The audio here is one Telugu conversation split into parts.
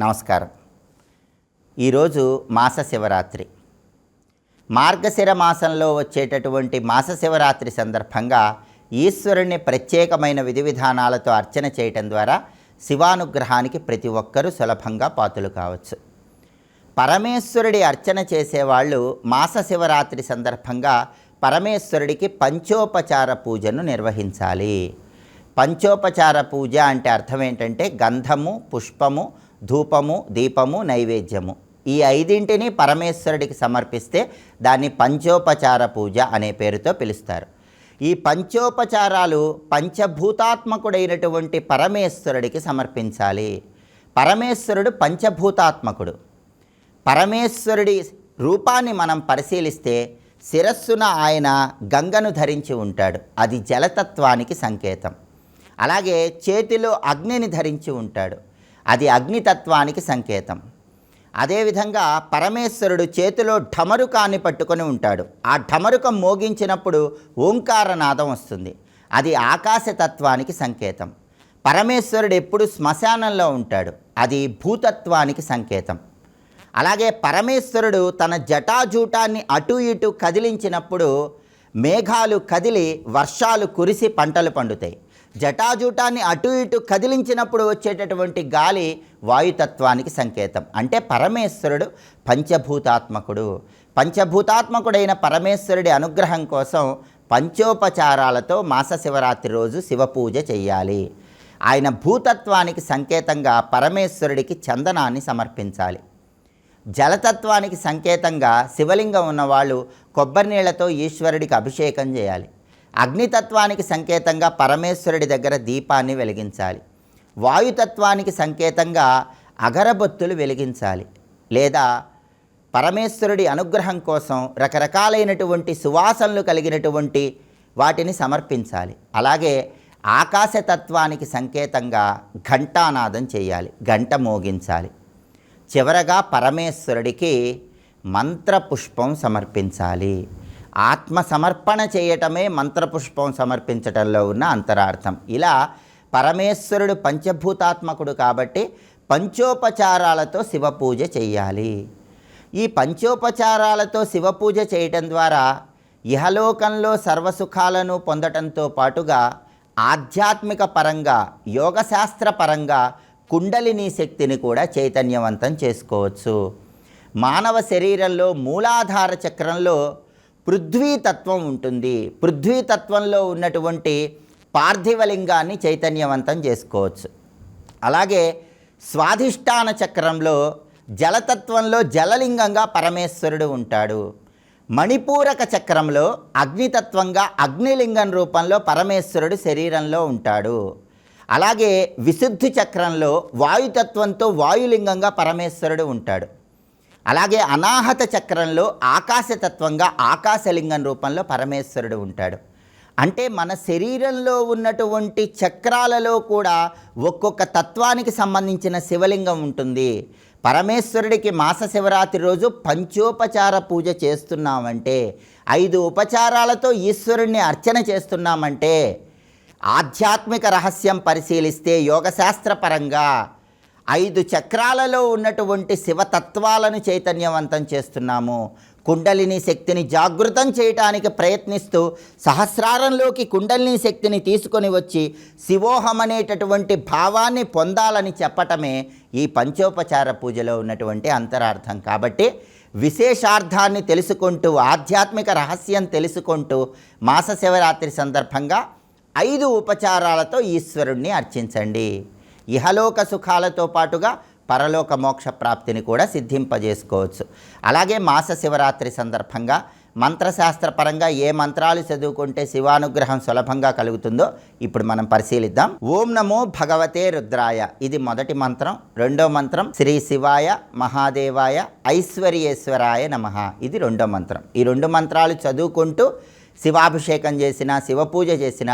నమస్కారం. ఈరోజు మాస శివరాత్రి. మార్గశిర మాసంలో వచ్చేటటువంటి మాస శివరాత్రి సందర్భంగా ఈశ్వరుణ్ణి ప్రత్యేకమైన విధి విధానాలతో అర్చన చేయటం ద్వారా శివానుగ్రహానికి ప్రతి ఒక్కరూ సులభంగా పాత్రులు కావచ్చు. పరమేశ్వరుడి అర్చన చేసేవాళ్ళు మాస శివరాత్రి సందర్భంగా పరమేశ్వరుడికి పంచోపచార పూజను నిర్వహించాలి. పంచోపచార పూజ అంటే అర్థం ఏంటంటే గంధము, పుష్పము, ధూపము, దీపము, నైవేద్యము ఈ ఐదింటిని పరమేశ్వరుడికి సమర్పిస్తే దాన్ని పంచోపచార పూజ అనే పేరుతో పిలుస్తారు. ఈ పంచోపచారాలు పంచభూతాత్మకుడైనటువంటి పరమేశ్వరుడికి సమర్పించాలి. పరమేశ్వరుడు పంచభూతాత్మకుడు. పరమేశ్వరుడి రూపాన్ని మనం పరిశీలిస్తే శిరస్సున ఆయన గంగను ధరించి ఉంటాడు, అది జలతత్వానికి సంకేతం. అలాగే చేతిలో అగ్నిని ధరించి ఉంటాడు, అది అగ్నితత్వానికి సంకేతం. అదేవిధంగా పరమేశ్వరుడు చేతిలో ఢమరుకాన్ని పట్టుకొని ఉంటాడు, ఆ ఢమరుకం మోగించినప్పుడు ఓంకారనాదం వస్తుంది, అది ఆకాశతత్వానికి సంకేతం. పరమేశ్వరుడు ఎప్పుడు శ్మశానంలో ఉంటాడు, అది భూతత్వానికి సంకేతం. అలాగే పరమేశ్వరుడు తన జటాజూటాన్ని అటు ఇటు కదిలించినప్పుడు మేఘాలు కదిలి వర్షాలు కురిసి పంటలు పండుతాయి. జటాజూటాన్ని అటు ఇటు కదిలించినప్పుడు వచ్చేటటువంటి గాలి వాయుతత్వానికి సంకేతం. అంటే పరమేశ్వరుడు పంచభూతాత్మకుడు. పంచభూతాత్మకుడైన పరమేశ్వరుడి అనుగ్రహం కోసం పంచోపచారాలతో మాస శివరాత్రి రోజు శివపూజ చేయాలి. ఆయన భూతత్వానికి సంకేతంగా పరమేశ్వరుడికి చందనాన్ని సమర్పించాలి. జలతత్వానికి సంకేతంగా శివలింగం ఉన్నవాళ్ళు కొబ్బరి నీళ్లతో ఈశ్వరుడికి అభిషేకం చేయాలి. అగ్నితత్వానికి సంకేతంగా పరమేశ్వరుడి దగ్గర దీపాన్ని వెలిగించాలి. వాయుతత్వానికి సంకేతంగా అగరబత్తులు వెలిగించాలి. లేదా పరమేశ్వరుడి అనుగ్రహం కోసం రకరకాలైనటువంటి సువాసనలు కలిగినటువంటి వాటిని సమర్పించాలి. అలాగే ఆకాశతత్వానికి సంకేతంగా ఘంటానాదం చేయాలి, గంట మోగించాలి. చివరగా పరమేశ్వరుడికి మంత్రపుష్పం సమర్పించాలి. ఆత్మ సమర్పణ చేయటమే మంత్రపుష్పం సమర్పించటంలో ఉన్న అంతరార్థం. ఇలా పరమేశ్వరుడు పంచభూతాత్మకుడు కాబట్టి పంచోపచారాలతో శివపూజ చేయాలి. ఈ పంచోపచారాలతో శివపూజ చేయటం ద్వారా ఇహలోకంలో సర్వసుఖాలను పొందటంతో పాటుగా ఆధ్యాత్మిక పరంగా, యోగశాస్త్ర పరంగా కుండలిని శక్తిని కూడా చైతన్యవంతం చేసుకోవచ్చు. మానవ శరీరంలో మూలాధార చక్రంలో పృథ్వీతత్వం ఉంటుంది. పృథ్వీతత్వంలో ఉన్నటువంటి పార్థివలింగాన్ని చైతన్యవంతం చేసుకోవచ్చు. అలాగే స్వాధిష్టాన చక్రంలో జలతత్వంలో జలలింగంగా పరమేశ్వరుడు ఉంటాడు. మణిపూరక చక్రంలో అగ్నితత్వంగా అగ్నిలింగం రూపంలో పరమేశ్వరుడు శరీరంలో ఉంటాడు. అలాగే విశుద్ధి చక్రంలో వాయుతత్వంతో వాయులింగంగా పరమేశ్వరుడు ఉంటాడు. అలాగే అనాహత చక్రంలో ఆకాశతత్వంగా ఆకాశలింగం రూపంలో పరమేశ్వరుడు ఉంటాడు. అంటే మన శరీరంలో ఉన్నటువంటి చక్రాలలో కూడా ఒక్కొక్క తత్వానికి సంబంధించిన శివలింగం ఉంటుంది. పరమేశ్వరుడికి మాస శివరాత్రి రోజు పంచోపచార పూజ చేస్తున్నామంటే, 5 ఉపచారాలతో ఈశ్వరుణ్ణి అర్చన చేస్తున్నామంటే, ఆధ్యాత్మిక రహస్యం పరిశీలిస్తే యోగశాస్త్రపరంగా 5 చక్రాలలో ఉన్నటువంటి శివతత్వాలను చైతన్యవంతం చేస్తున్నాము. కుండలిని శక్తిని జాగృతం చేయటానికి ప్రయత్నిస్తూ సహస్రారంలోకి కుండలిని శక్తిని తీసుకొని వచ్చి శివోహం అనేటటువంటి భావాన్ని పొందాలని చెప్పటమే ఈ పంచోపచార పూజలో ఉన్నటువంటి అంతరార్థం. కాబట్టి విశేషార్థాన్ని తెలుసుకుంటూ, ఆధ్యాత్మిక రహస్యం తెలుసుకుంటూ మాస శివరాత్రి సందర్భంగా 5 ఉపచారాలతో ఈశ్వరుణ్ణి అర్చించండి. ఇహలోక సుఖాలతో పాటుగా పరలోక మోక్ష ప్రాప్తిని కూడా సిద్ధింపజేసుకోవచ్చు. అలాగే మాస శివరాత్రి సందర్భంగా మంత్రశాస్త్రపరంగా ఏ మంత్రాలు చదువుకుంటే శివానుగ్రహం సులభంగా కలుగుతుందో ఇప్పుడు మనం పరిశీలిద్దాం. ఓం నమో భగవతే రుద్రాయ, ఇది మొదటి మంత్రం. రెండో మంత్రం శ్రీ శివాయ మహాదేవాయ ఐశ్వర్యేశ్వరాయ నమః, ఇది రెండో మంత్రం. ఈ 2 మంత్రాలు చదువుకుంటూ శివాభిషేకం చేసిన, శివపూజ చేసిన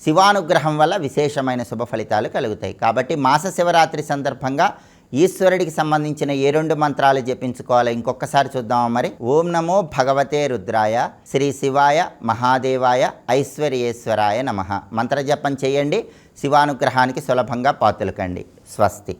శివానుగ్రహం వల్ల విశేషమైన శుభ ఫలితాలు కలుగుతాయి. కాబట్టి మాస శివరాత్రి సందర్భంగా ఈశ్వరుడికి సంబంధించిన ఏ 2 మంత్రాలు జపించుకోవాలో ఇంకొకసారి చూద్దామా మరి. ఓం నమో భగవతే రుద్రాయ శ్రీ శివాయ మహాదేవాయ ఐశ్వర్యేశ్వరాయ నమః మంత్రజపం చేయండి. శివానుగ్రహానికి సులభంగా పాత్రలు కండి. స్వస్తి.